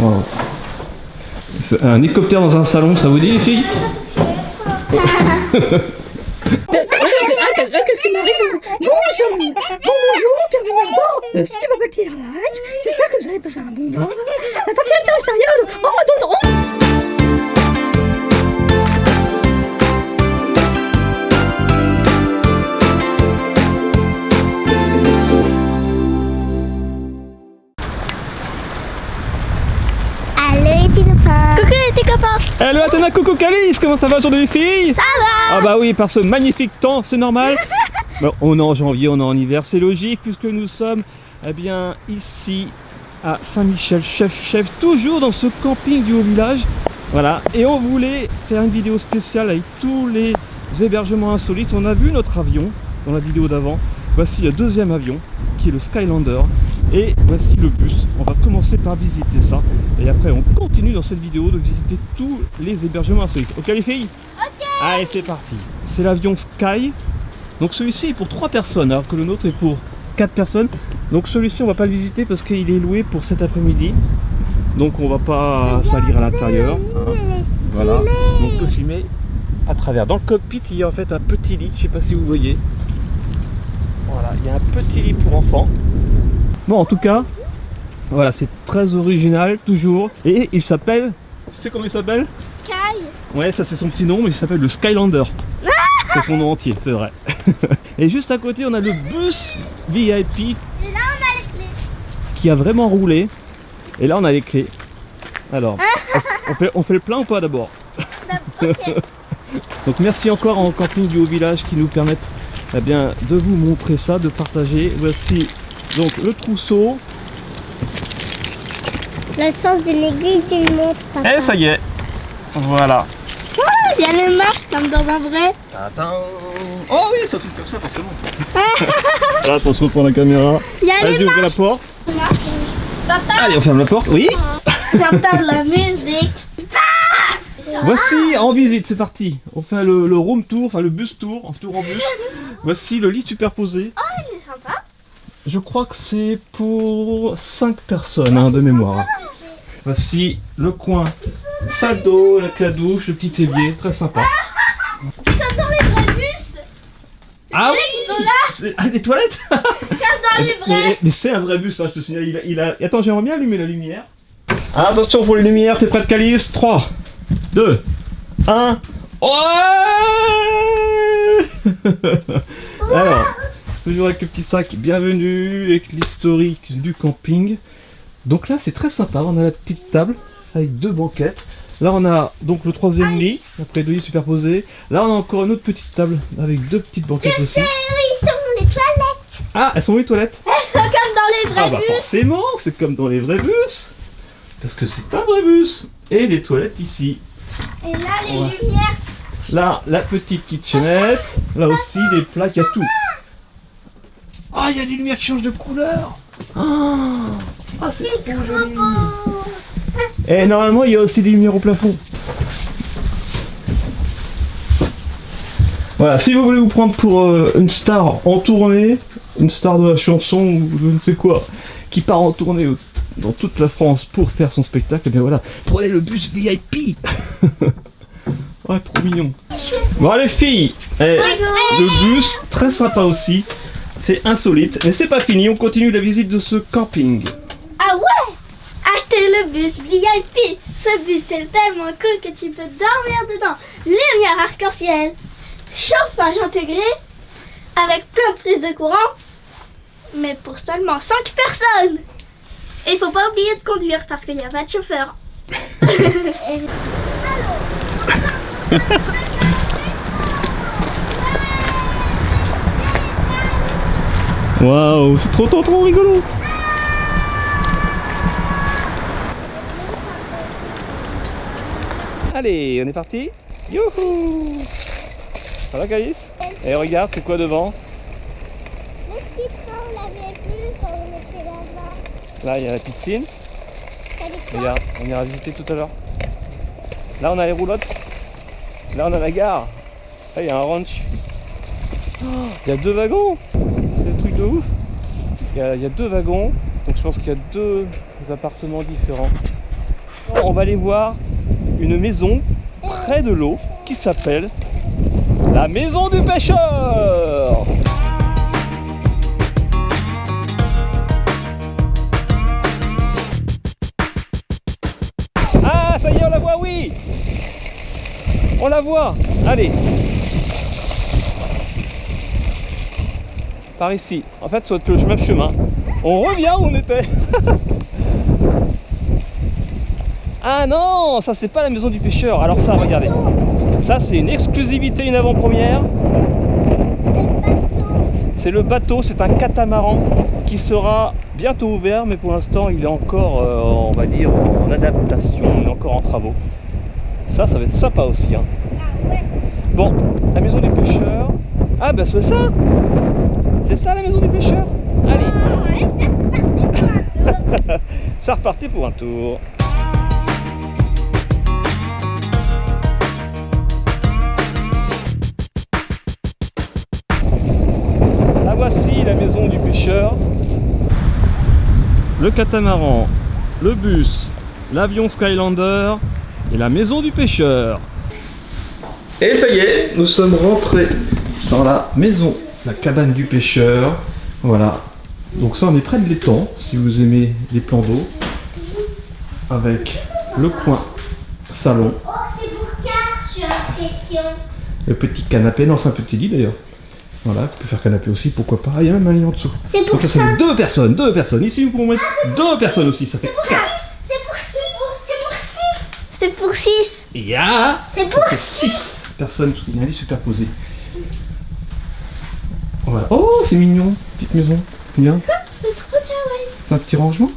Wow. Un hélicoptère dans un salon, ça vous dit les filles? Qu'est-ce qui m'arrive? Bonjour, bienvenue à bord de Superbotti Airlines. J'espère que vous allez passer un bon vol. La température extérieure de... Allô les petits copains. Coucou les petits copains. Hello Athéna, coucou Calice, comment ça va aujourd'hui les filles? Ça va. Ah bah oui, par ce magnifique temps, c'est normal. Bon, on est en janvier, on est en hiver, c'est logique puisque nous sommes bien ici à Saint-Michel-Chef, toujours dans ce camping du Haut-Village. Voilà, et on voulait faire une vidéo spéciale avec tous les hébergements insolites. On a vu notre avion dans la vidéo d'avant. Voici le deuxième avion qui est le Skylander. Et voici le bus. On va commencer par visiter ça. Et après on continue dans cette vidéo de visiter tous les hébergements insolites. Ok les filles? Ok. Allez c'est parti. C'est l'avion Sky. Donc celui-ci est pour 3 personnes alors que le nôtre est pour 4 personnes. Donc celui-ci on va pas le visiter parce qu'il est loué pour cet après-midi. Donc on va pas salir à l'intérieur. Voilà. Donc on peut filmer à travers. Dans le cockpit il y a en fait un petit lit. Je sais pas si vous voyez. Voilà, il y a un petit lit pour enfants. Bon en tout cas, voilà, c'est très original toujours. Et il s'appelle, tu sais comment il s'appelle? Sky. Ouais, ça c'est son petit nom, mais il s'appelle le Skylander. C'est son nom entier, c'est vrai. Et juste à côté on a le bus VIP. Et là on a les clés. Qui a vraiment roulé. Et là on a les clés. Alors, on fait le plein ou pas d'abord? Ok. Donc merci encore en camping du Haut-Village qui nous permettent bien, de vous montrer ça, de partager. Voici donc le trousseau. Le sens d'une aiguille d'une montre. Papa. Et ça y est. Voilà. Il y a les marches comme dans un vrai. Attends. Oh oui, ça s'ouvre comme ça forcément. Là, attention pour la caméra. Il y a les Vas-y, ouvrez la porte. Papa, Allez, on ferme la porte. Oui. j'entends de la musique. Voici en visite, c'est parti. On fait le room tour, enfin le bus tour, en tour en bus. Voici le lit superposé. Oh, il est sympa. Je crois que c'est pour 5 personnes de mémoire. Voici le coin salle d'eau, la douche, le petit évier, très sympa. C'est comme dans les vrais bus. Ah oui, Ils sont là. Ah, les toilettes. Comme dans les vrais. Mais c'est un vrai bus, hein, je te signale. Il a... Attends, j'aimerais bien allumer la lumière. Attention pour les lumières, t'es prête Calice? 3, 2, 1. Ouais. Alors, toujours avec le petit sac, bienvenue, avec l'historique du camping. Donc là, c'est très sympa, on a la petite table avec 2 banquettes. Là, on a donc le 3e lit, après 2 lits superposés. Là, on a encore une autre petite table avec 2 petites banquettes aussi. Ils sont les toilettes. Ah, elles sont où les toilettes? Elles sont comme dans les vrais Ah bah bus. forcément, c'est comme dans les vrais bus. Parce que c'est un vrai bus. Et les toilettes ici. Et là les Ouais. lumières. Là, la petite kitchenette. Là aussi, des plats, il y a tout. Ah, il y a des lumières qui changent de couleur. Ah, c'est trop joli. Et normalement, il y a aussi des lumières au plafond. Voilà, si vous voulez vous prendre pour une star en tournée, une star de la chanson ou je ne sais quoi, qui part en tournée dans toute la France pour faire son spectacle, et bien voilà, prenez le bus VIP. Ah, trop mignon. Bon les filles, le bus, très sympa aussi. C'est insolite, mais c'est pas fini, on continue la visite de ce camping. Ah ouais. Achetez le bus VIP. Ce bus est tellement cool que tu peux dormir dedans. Lumière arc-en-ciel. Chauffage intégré. Avec plein de prises de courant. Mais pour seulement 5 personnes. Et il faut pas oublier de conduire parce qu'il n'y a pas de chauffeur. Waouh, c'est trop rigolo. Allez, on est parti. Youhou. Ça va Calice? Et regarde, c'est quoi devant? Le petit train, on l'avait vu quand on était là-bas. Là, il y a la piscine. Ça dit quoi? Regarde, on ira visiter tout à l'heure. Là, on a les roulottes. Là, on a la gare. Là, il y a un ranch. Oh, il y a 2 wagons. C'est un truc de ouf. Il y a 2 wagons. Donc, je pense qu'il y a 2 appartements différents. On va aller voir une maison près de l'eau qui s'appelle la maison du pêcheur. Ah, ça y est, on la voit, oui. On la voit. Allez. Par ici. En fait, sur le même chemin. On revient où on était. Ah non, ça c'est pas la maison du pêcheur. Alors ça, regardez. Ça c'est une exclusivité, une avant-première. C'est le bateau, c'est un catamaran qui sera bientôt ouvert, mais pour l'instant il est encore, on va dire, en adaptation, il est encore en travaux. Ça va être sympa aussi. Hein. Bon, la maison du pêcheur. Ah bah c'est ça. C'est ça la maison du pêcheur. Allez. Ça repartait pour un tour. Voici la maison du pêcheur. Le catamaran, le bus, l'avion Skylander et la maison du pêcheur. Et ça y est, nous sommes rentrés dans la maison, la cabane du pêcheur. Voilà. Donc ça on est près de l'étang, si vous aimez les plans d'eau. Avec le coin salon. Oh, c'est pour 4, j'ai l'impression. Le petit canapé, non c'est un petit lit d'ailleurs. Voilà, tu peux faire canapé aussi, pourquoi pas. Ah, il y a même un lit en dessous. C'est pour donc, ça fait deux personnes. Ici, vous pouvez mettre deux personnes aussi, ça fait 4. C'est pour 6. Yeah. C'est pour 6 personnes, parce qu'il y a un lit superposé. Voilà. Oh, c'est mignon, petite maison. Bien. C'est trop kawaii. Un petit rangement.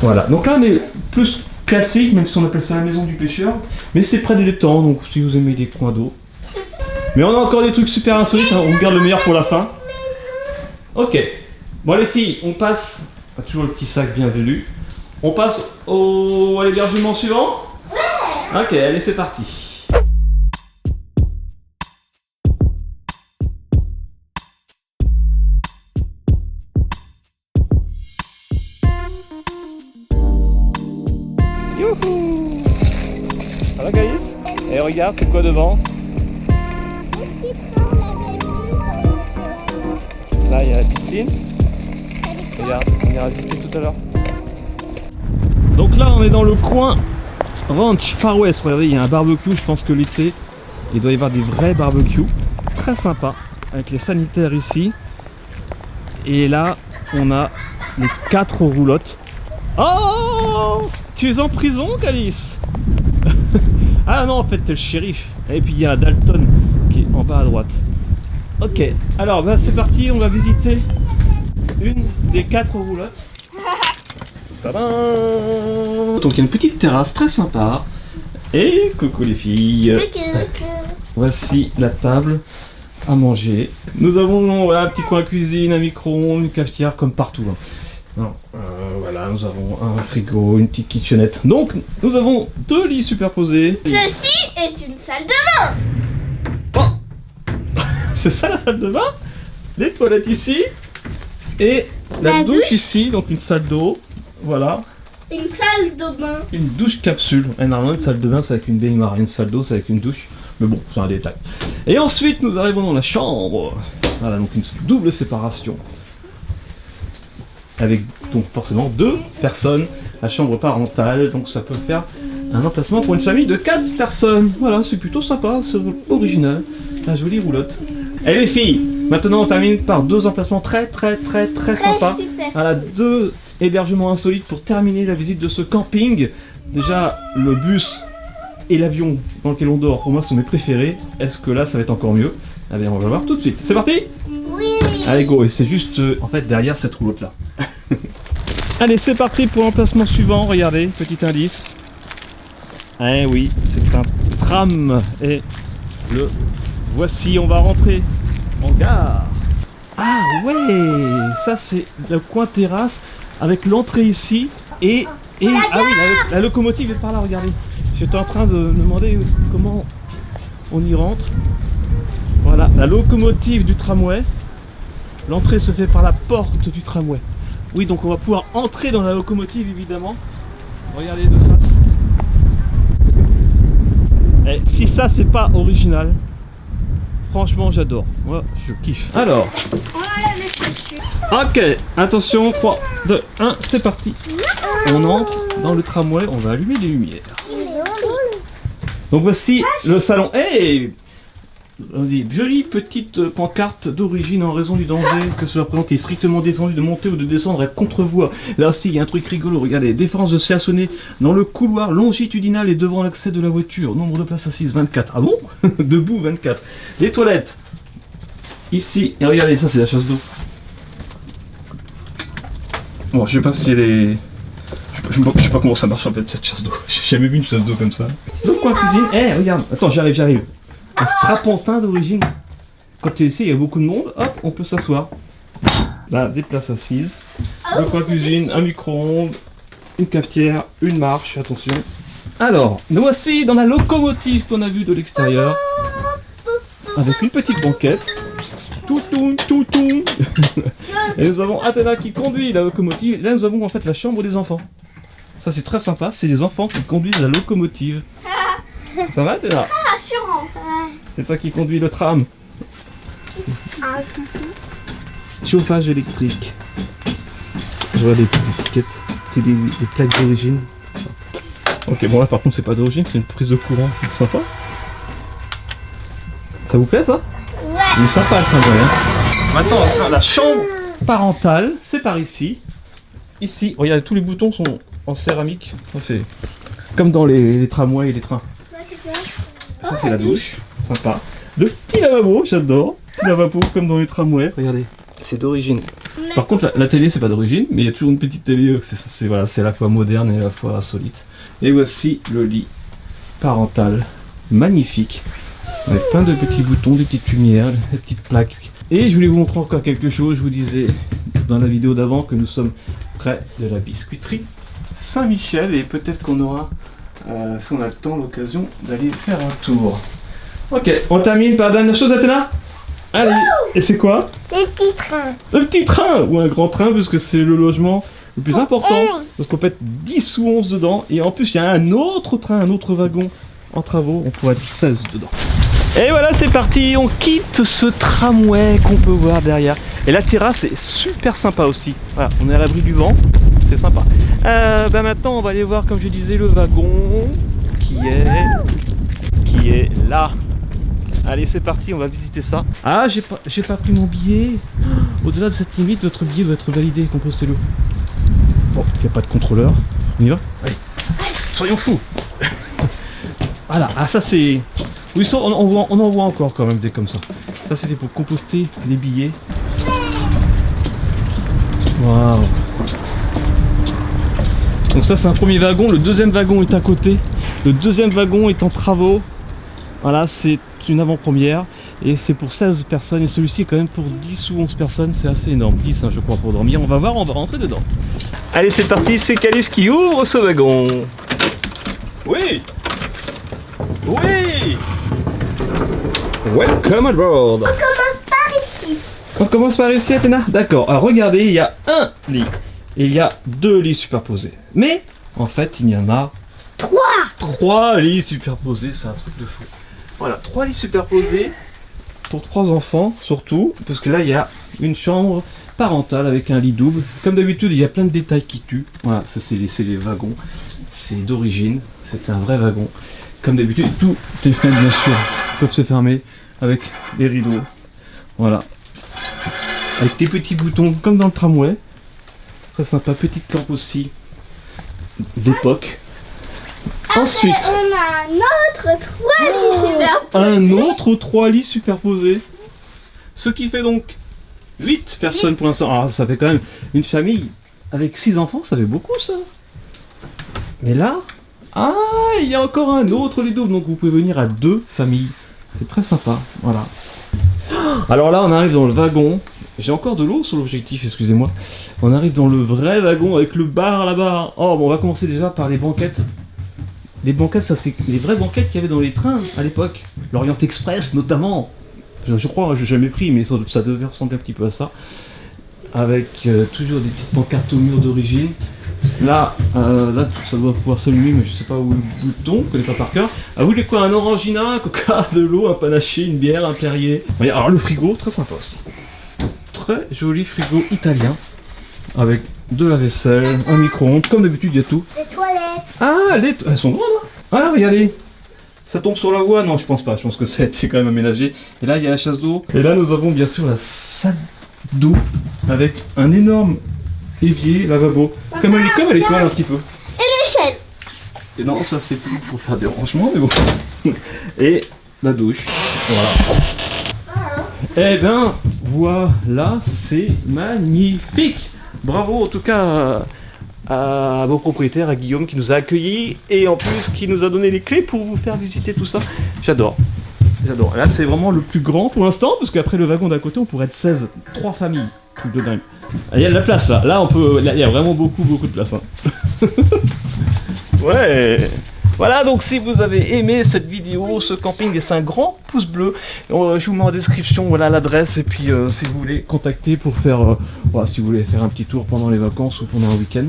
Voilà, donc là on est plus classique, même si on appelle ça la maison du pêcheur. Mais c'est près de l'étang, donc si vous aimez les coins d'eau. Mais on a encore des trucs super insolites, hein. On garde le meilleur pour la fin. Ok. Bon les filles, on passe, toujours le petit sac bienvenu. On passe à l'hébergement suivant. Ouais. Ok, allez c'est parti. Youhou. Ça va Gaïs? Et regarde, c'est quoi devant? Là, il y a la piscine. Regarde, on ira visiter tout à l'heure. Donc là, on est dans le coin Ranch Far West. Regardez, il y a un barbecue. Je pense que l'été, il doit y avoir des vrais barbecues. Très sympa. Avec les sanitaires ici. Et là, on a les 4 roulottes. Oh! Tu es en prison, Calice? Ah non, en fait, t'es le shérif. Et puis, il y a Dalton qui est en bas à droite. Ok, alors bah, c'est parti, on va visiter une des 4 roulottes. Tadam! Donc il y a une petite terrasse très sympa. Et coucou les filles. Voici la table à manger. Nous avons voilà, un petit coin cuisine, un micro-ondes, une cafetière comme partout. Hein. Non, voilà, nous avons un frigo, une petite kitchenette. Donc nous avons 2 lits superposés. Ceci est une salle de bain. C'est ça la salle de bain, les toilettes ici et la douche ici, donc une salle d'eau, voilà. Une salle de bain. Une douche capsule. Et normalement une salle de bain c'est avec une baignoire, une salle d'eau c'est avec une douche, mais bon c'est un détail. Et ensuite nous arrivons dans la chambre, voilà donc une double séparation. Avec donc forcément 2 personnes, la chambre parentale, donc ça peut faire un emplacement pour une famille de 4 personnes. Voilà, c'est plutôt sympa, c'est original, la jolie roulotte. Et les filles, maintenant on termine par 2 emplacements très sympas. Super. Voilà, 2 hébergements insolites pour terminer la visite de ce camping. Déjà le bus et l'avion dans lequel on dort, pour moi sont mes préférés. Est-ce que là ça va être encore mieux? Allez, on va voir tout de suite. C'est parti? Oui. Allez go, et c'est juste en fait derrière cette roulotte là. Allez, c'est parti pour l'emplacement suivant. Regardez, petit indice. Eh oui, c'est un tram. Et le voici, on va rentrer en gare. Ah ouais, ça c'est le coin terrasse avec l'entrée ici. Et ah oui, la locomotive est par là, regardez. J'étais en train de me demander comment on y rentre. Voilà, la locomotive du tramway. L'entrée se fait par la porte du tramway. Oui, donc on va pouvoir entrer dans la locomotive évidemment. Regardez de face. Et si ça c'est pas original, franchement j'adore. Moi je kiffe. Alors, On enlève les chaussures. ok, attention, 3, 2, 1, c'est parti. On entre dans le tramway, on va allumer les lumières. Donc voici le salon. Hey, on dit jolie petite pancarte d'origine en raison du danger que cela représente, il est strictement défendu de monter ou de descendre à contre-voie. Là aussi il y a un truc rigolo, regardez, défense de stationner dans le couloir longitudinal et devant l'accès de la voiture. Nombre de places assises 24. Ah bon? Debout 24. Les toilettes. Ici, et regardez, ça c'est la chasse d'eau. Bon, je sais pas si elle est... Je sais pas comment ça marche en fait cette chasse d'eau. J'ai jamais vu une chasse d'eau comme ça. Donc quoi cuisine? Eh regarde, attends j'arrive. Un strapontin d'origine. Quand tu es ici, il y a beaucoup de monde, hop, on peut s'asseoir. Là, des places assises. Le coin cuisine, un micro-ondes, une cafetière, une marche, attention. Alors, nous voici dans la locomotive qu'on a vue de l'extérieur. Avec une petite banquette. Toutoum. Et nous avons Athéna qui conduit la locomotive. Et là, nous avons en fait la chambre des enfants. Ça, c'est très sympa. C'est les enfants qui conduisent la locomotive. Ça va, Athéna? Rassurant. C'est toi qui conduis le tram. Chauffage électrique. Je vois des petites étiquettes. C'est des plaques d'origine. Ok, bon là par contre c'est pas d'origine, c'est une prise de courant. C'est sympa. Ça vous plaît ça? Ouais. Il est sympa le tramway, hein. Maintenant on va faire la chambre parentale. C'est par ici. Ici, regardez, tous les boutons sont en céramique. Ça, c'est comme dans les tramways et les trains. Ça c'est la douche, sympa. Le petit lavabo, j'adore. Petit lavabo comme dans les tramways. Regardez, c'est d'origine. Par contre la télé c'est pas d'origine, mais il y a toujours une petite télé. C'est voilà, c'est à la fois moderne et à la fois insolite. Et voici le lit parental, magnifique, avec plein de petits boutons, des petites lumières, des petites plaques. Et je voulais vous montrer encore quelque chose. Je vous disais dans la vidéo d'avant que nous sommes près de la biscuiterie Saint-Michel et peut-être qu'on aura, si on a le temps, l'occasion d'aller faire un tour. Ok, on termine par la dernière chose, Athéna. Allez, et c'est quoi? Les petits trains. Le petit train, ou un grand train, puisque c'est le logement le plus important. Parce qu'on peut être 10 ou 11 dedans. Et en plus, il y a un autre train, un autre wagon en travaux. On pourrait être 16 dedans. Et voilà, c'est parti. On quitte ce tramway qu'on peut voir derrière. Et la terrasse est super sympa aussi. Voilà, on est à l'abri du vent. C'est sympa. Maintenant, on va aller voir, comme je disais, le wagon qui est là. Allez, c'est parti, on va visiter ça. Ah, j'ai pas pris mon billet. Au-delà de cette limite, votre billet doit être validé, compostez-le. Bon, il n'y a pas de contrôleur. On y va? Allez, soyons fous. Voilà, ah ça c'est... Oui, ça, on en voit encore quand même des comme ça. Ça c'était pour composter les billets. Waouh. Donc ça c'est un premier wagon, le deuxième wagon est à côté. Le deuxième wagon est en travaux. Voilà, c'est une avant-première et c'est pour 16 personnes et celui-ci est quand même pour 10 ou 11 personnes, c'est assez énorme, 10 hein, je crois pour dormir, on va voir, on va rentrer dedans. Allez c'est parti, c'est Calice qui ouvre ce wagon. Oui. Welcome aboard. On commence par ici. On commence par ici, Athéna. D'accord, alors regardez, il y a un lit et il y a 2 lits superposés, mais en fait il y en a 3 lits superposés, c'est un truc de fou. Voilà, 3 lits superposés pour 3 enfants surtout, parce que là il y a une chambre parentale avec un lit double. Comme d'habitude, il y a plein de détails qui tuent. Voilà, ça c'est les wagons, c'est d'origine, c'est un vrai wagon. Comme d'habitude, toutes les fenêtres bien sûr peuvent se fermer avec les rideaux. Voilà, avec des petits boutons comme dans le tramway. Très sympa, petite lampe aussi d'époque. Ensuite, On a un autre 3 lits superposés. un autre 3 lits superposés. Ce qui fait donc 8 personnes pour l'instant. Alors ça fait quand même une famille avec 6 enfants, ça fait beaucoup ça. Mais là, ah, il y a encore un autre lit double, donc vous pouvez venir à 2 familles. C'est très sympa, voilà. Alors là on arrive dans le wagon. J'ai encore de l'eau sur l'objectif, excusez-moi. On arrive dans le vrai wagon avec le bar là-bas. Oh bon, on va commencer déjà par les banquettes. Les banquettes, ça c'est les vraies banquettes qu'il y avait dans les trains à l'époque. L'Orient Express notamment. Je crois, j'ai jamais pris, mais ça devait ressembler un petit peu à ça. Avec toujours des petites pancartes au mur d'origine. Là, ça doit pouvoir s'allumer, mais je sais pas où est le bouton, je connais pas par cœur. Ah, vous voulez quoi? Un orangina, un coca, de l'eau, un panaché, une bière, un Perrier. Alors le frigo, très sympa aussi. Très joli frigo italien. Avec de la vaisselle, un micro-ondes, comme d'habitude, il y a tout. Les toilettes. Ah, elles sont grandes, hein. Ah, regardez. Ça tombe sur la voie? Non, je pense pas. Je pense que c'est quand même aménagé. Et là, il y a la chasse d'eau. Et là, nous avons bien sûr la salle d'eau avec un énorme évier, lavabo. Comme à l'école, un petit peu. Et l'échelle. Et non, ça c'est plus pour faire des rangements, mais bon. Et la douche. Voilà. Eh ben, voilà, c'est magnifique. Bravo en tout cas à vos propriétaires, à Guillaume qui nous a accueillis et en plus qui nous a donné les clés pour vous faire visiter tout ça. J'adore. J'adore. Là c'est vraiment le plus grand pour l'instant parce qu'après le wagon d'à côté on pourrait être 16, 3 familles. Truc de dingue. Il y a de la place là. Là on peut. Il y a vraiment beaucoup de place. Hein. Ouais. Voilà, donc si vous avez aimé cette vidéo, ce camping, laissez un grand pouce bleu. Je vous mets en description voilà l'adresse et puis si vous voulez contacter pour faire, voilà, si vous voulez faire un petit tour pendant les vacances ou pendant un week-end,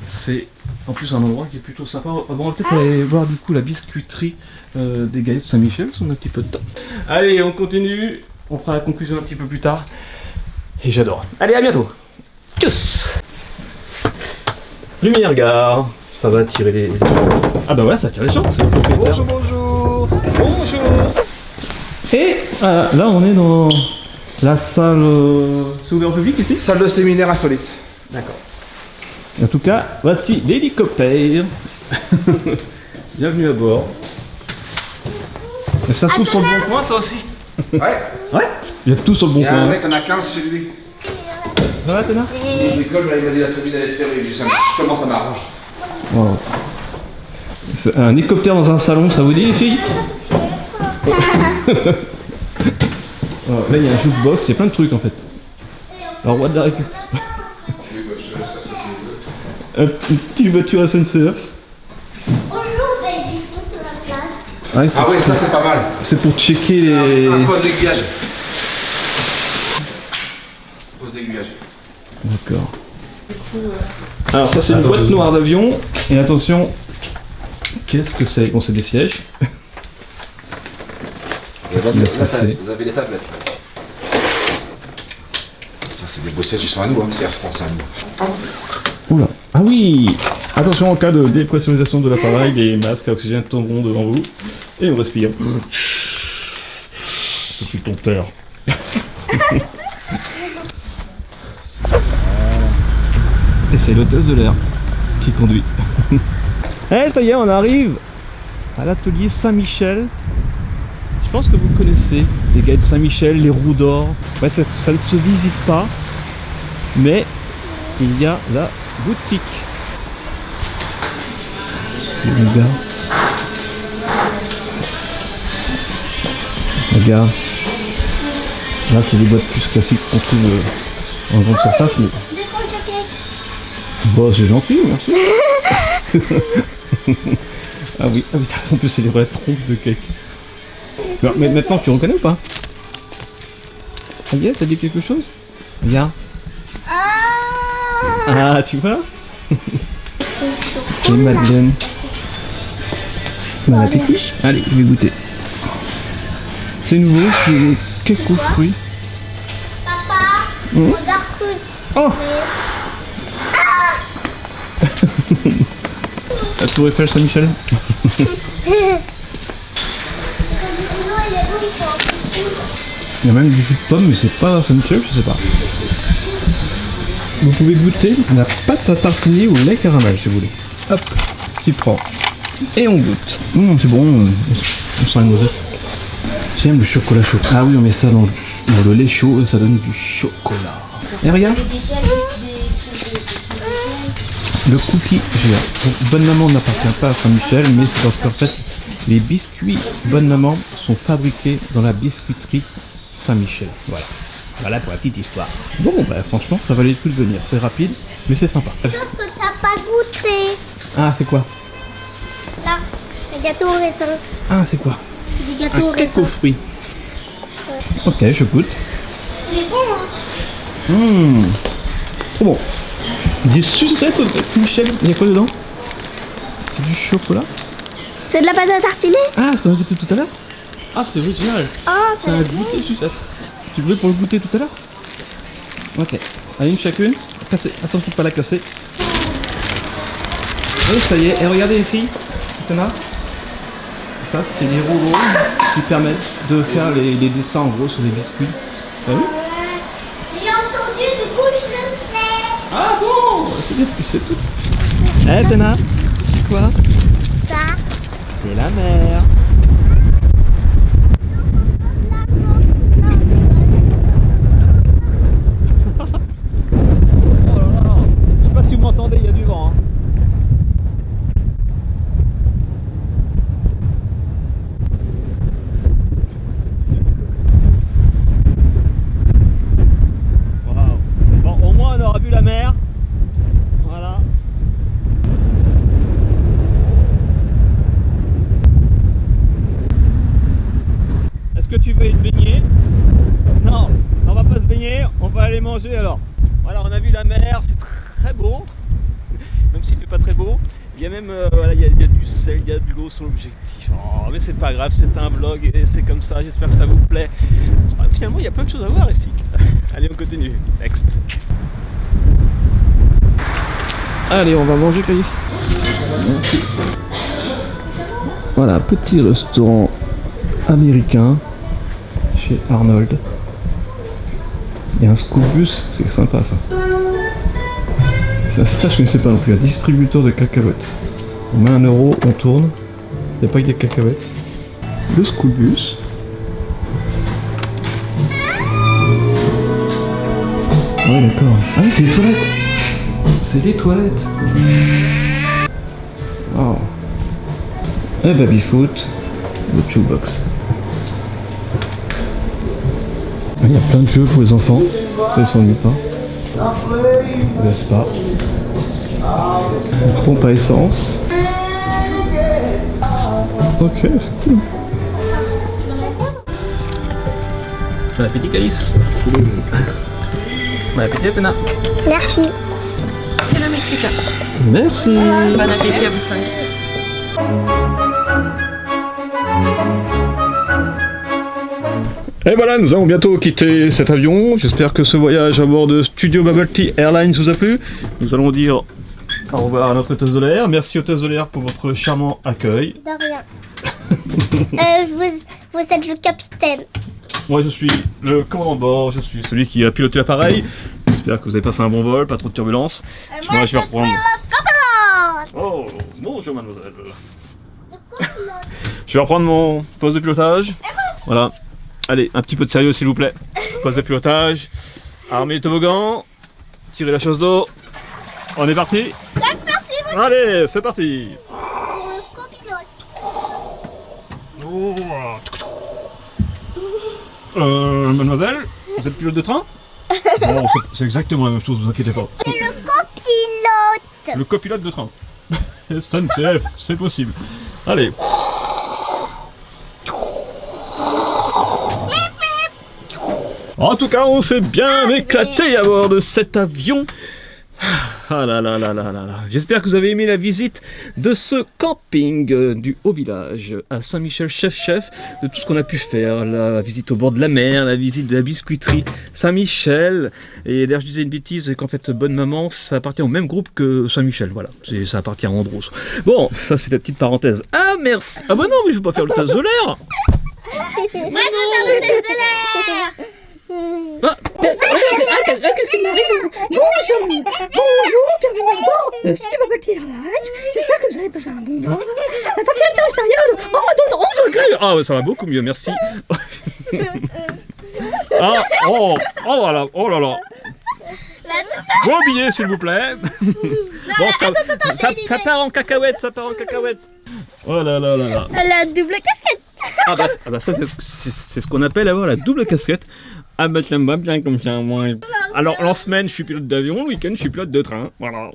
c'est en plus un endroit qui est plutôt sympa. Bon, on va peut-être aller voir du coup la biscuiterie des Galets de Saint-Michel, si on a un petit peu de temps. Allez, on continue, on fera la conclusion un petit peu plus tard. Et j'adore. Allez, à bientôt. Tchuss. Lumière gare. Ça va tirer les... Ah bah voilà, ça tire les gens, c'est le propriétaire. Bonjour, bonjour. Bonjour. Et là on est dans la salle... C'est ouvert au public ici? Salle de séminaire insolite. D'accord. En tout cas, voici l'hélicoptère. Bienvenue à bord. Et ça se trouve sur le bon coin ça aussi? Ouais. Ouais. Il y a tout sur le bon Il y a coin. un mec, on a 15 chez lui. Ça va Théna? L'école, il m'a dit la tribune elle est serrée. J'ai dit, justement, ça m'arrange. Wow. C'est un hélicoptère dans un salon, ça vous dit les filles? Là il y a un jukebox, il y a plein de trucs en fait. Alors what the récup. Une petite voiture SNCF. On joue avec des foot sur la place. Ouais, Ah oui, ça c'est pas mal. c'est pour checker les... Un poste d'aiguillage. Poste d'aiguillage. D'accord. Alors ça c'est une boîte noire d'avion. Et attention, qu'est-ce que c'est? Bon c'est des sièges. Vous avez les tablettes. Ça c'est des beaux sièges, ils sont à nous, hein. C'est Air France à nous. Oula. Ah oui. Attention en cas de dépressurisation de l'appareil, les masques à oxygène tomberont devant vous. Et on respire. Je suis dompteur. Et c'est l'hôtesse de l'air qui conduit. Eh, ça y est, on arrive à l'atelier Saint-Michel. Je pense que vous connaissez les Galets de Saint-Michel, les roues d'or. Ouais, ça ne se visite pas, mais il y a la boutique. Regarde. Regarde. Là, c'est des boîtes plus classiques qu'on trouve en grande surface, mais... Des tranches de cake. Bon, c'est gentil, merci. Ah oui, t'as raison, en plus c'est les vraies tronches de cake. Non, mais maintenant tu reconnais ou pas? Regarde, t'as dit quelque chose? Regarde. Ah, tu vois? Les madeleines. Bon appétit. Allez, je vais goûter. C'est nouveau, c'est cake aux fruits. Papa, Mmh. regarde tout. Oh! La tour Eiffel Saint-Michel. Il y a même du jus de pomme, mais c'est pas Saint-Michel, je sais pas. Vous pouvez goûter la pâte à tartiner au lait caramel si vous voulez. Hop, tu prends. Et on goûte. C'est bon, on sent la noisette. J'aime le chocolat chaud. Ah oui, on met ça dans le lait chaud et ça donne du chocolat. Et regarde. Le cookie géant. Bonne Maman n'appartient pas à Saint-Michel, mais c'est parce qu'en fait, les biscuits Bonne Maman sont fabriqués dans la biscuiterie Saint-Michel. Voilà. Voilà pour la petite histoire. Bon, bah franchement, ça valait le coup de venir. C'est rapide, mais c'est sympa. Chose que t'as pas goûté. Ah, c'est quoi? Là, le gâteau au raisin. Ah, c'est quoi? C'est du gâteau au Un cake aux raisin. fruits. Ok, je goûte. Il est bon, hein. Trop bon. Des sucettes au Saint-Michel. Il y a quoi dedans? C'est du chocolat? C'est de la pâte à tartiner? Ah, ce qu'on a goûté tout à l'heure? Ah, c'est original. Oh, C'est un goûter sucette. Tu veux pour le goûter tout à l'heure? Ok. Allez, une chacune. Casser. Attention de pas la casser. Et ça y est. Et regardez les filles. T'en as? Ça, c'est des rouleaux qui permettent de faire les dessins en gros sur les biscuits. T'as vu? J'ai entendu, du coup je le sais. Ah bon? C'est bien, tu sais tout. Eh, Tena, c'est quoi? Ça. C'est la mer. Oh là là. Je sais pas si vous m'entendez, il y a du vent. Hein. Waouh. Bon, au moins on aura vu la mer. Voilà. Est-ce que tu veux être baigné? Non, on va pas se baigner, on va aller manger alors. Voilà, on a vu la mer, c'est très beau, même s'il fait pas très beau. Il y a même voilà, il y a du sel, il y a de l'eau sur l'objectif. Oh, mais c'est pas grave, c'est un vlog et c'est comme ça, j'espère que ça vous plaît. Finalement, il y a plein de choses à voir ici. Allez, on continue. Next. Allez, on va manger, Caïs. Merci. Voilà, petit restaurant américain chez Arnold. Il y a un school bus, c'est sympa ça. Ça je ne sais pas non plus, un distributeur de cacahuètes. On met 1 euro, on tourne, il n'y a pas que des cacahuètes. Le school bus. Ouais d'accord. Ah oui, c'est les toilettes. C'est des toilettes. Oh. Un baby foot, le shoebox. Il y a plein de jeux pour les enfants, ça ils s'ennuient pas. Le spa. Une pompe à essence. Ok, c'est cool. Bon appétit, Calice. Bon appétit, Athéna. Merci. C'est le Mexicain. Merci. Bon appétit à vous 5. Et voilà, nous allons bientôt quitter cet avion. J'espère que ce voyage à bord de Studio Bubble Tea Airlines vous a plu. Nous allons dire au revoir à notre hôtesse de l'air. Merci hôtesse de l'air pour votre charmant accueil. De rien. Vous êtes le capitaine. Moi je suis le commandant de bord, je suis celui qui a piloté l'appareil. J'espère que vous avez passé un bon vol, pas trop de turbulences. Moi je vais reprendre. Oh, bonjour mademoiselle. Je vais reprendre mon poste de pilotage. Voilà. Allez, un petit peu de sérieux s'il vous plaît. Poste de pilotage. Armez les toboggans. Tirez la chasse d'eau. On est parti. Allez, c'est parti. Le copilote. Mademoiselle, vous êtes pilote de train? Non, c'est exactement la même chose, vous inquiétez pas. C'est le copilote. Le copilote de train. SNCF, c'est possible. Allez. En tout cas, on s'est bien éclaté à bord de cet avion. Ah là là là là là là. J'espère que vous avez aimé la visite de ce camping du Haut-Village à Saint-Michel-Chef-Chef, de tout ce qu'on a pu faire, la visite au bord de la mer, la visite de la biscuiterie Saint-Michel. Et d'ailleurs je disais une bêtise qu'en fait Bonne Maman ça appartient au même groupe que Saint-Michel, voilà, ça appartient à Andros. Bon, ça c'est la petite parenthèse. Ah merci. Ah bah non mais je vais pas faire le tasse de l'air. Moi je veux faire le test de l'air. Ah. Qu'est-ce qui m'arrive? Bonjour, bienvenue à bord Studio Bubble Tea Airlines. J'espère que vous allez passer un bon vol. La température extérieure, dans 11 degrés. Ah ouais, ça va beaucoup mieux, merci. Ah, oh voilà, oh là là. Gros billet s'il vous plaît. Bon, ça part en cacahuète, ça part en cacahuète. Oh là là là là. La double casquette. Ah bah ça c'est ce qu'on appelle avoir la double casquette. Ah bah j'aime bien comme ça moi. Alors en semaine je suis pilote d'avion, le week-end je suis pilote de train. Voilà.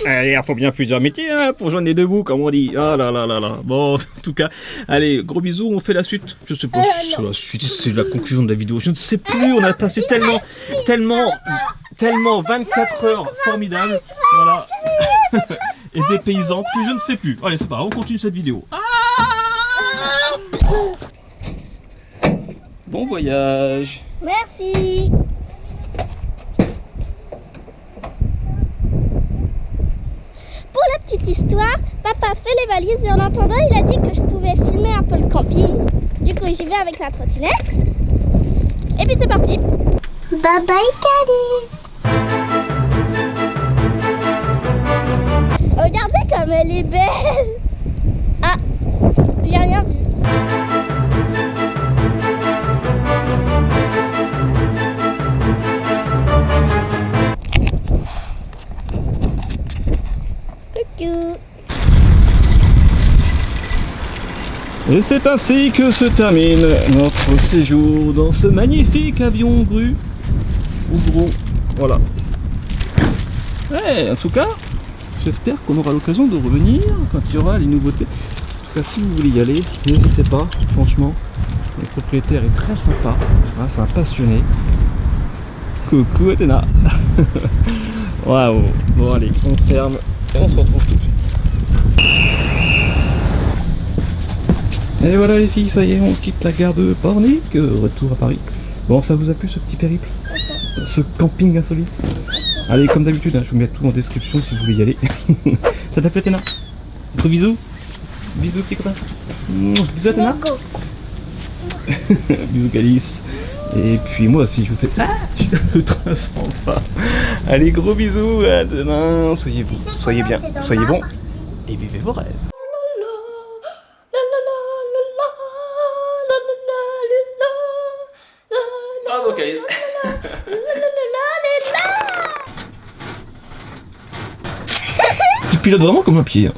Il faut bien plusieurs métiers hein, pour joindre les deux bouts comme on dit. Ah là là là là. Bon en tout cas, allez gros bisous, on fait la suite. Je sais pas si c'est la suite, c'est la conclusion de la vidéo. Je ne sais plus, on a passé tellement tellement 24 heures formidables. Voilà. Et des paysans, plus je ne sais plus. Allez, c'est pas grave, on continue cette vidéo. Bon voyage. Merci. Pour la petite histoire, papa fait les valises et en attendant, il a dit que je pouvais filmer un peu le camping. Du coup, j'y vais avec la trottinette. Et puis c'est parti. Bye bye, Calice. Regardez comme elle est belle. Ah, j'ai rien vu. Coucou. Et c'est ainsi que se termine notre séjour dans ce magnifique avion grue. Ou gros, voilà. Ouais, en tout cas, j'espère qu'on aura l'occasion de revenir quand il y aura les nouveautés. En tout cas, si vous voulez y aller, n'hésitez pas, franchement. Le propriétaire est très sympa, voilà, c'est un passionné. Coucou Athéna. Waouh. Bon allez, on ferme et on se retrouve tout de suite. Et voilà les filles, ça y est, on quitte la gare de Pornic, retour à Paris. Bon, ça vous a plu ce petit périple? Ce camping insolite? Allez, comme d'habitude, hein, je vous mets tout en description si vous voulez y aller. Ça t'a plu Athéna? Gros bisous. Bisous petit copain. Bisous Athéna. Bisous Calice. Et puis moi aussi je vous fais le train s'en va. Allez, gros bisous, à demain. Soyez vous, soyez bien, soyez bons et vivez vos rêves. Bravo Calice. Tu pilotes vraiment comme un pied. Hein.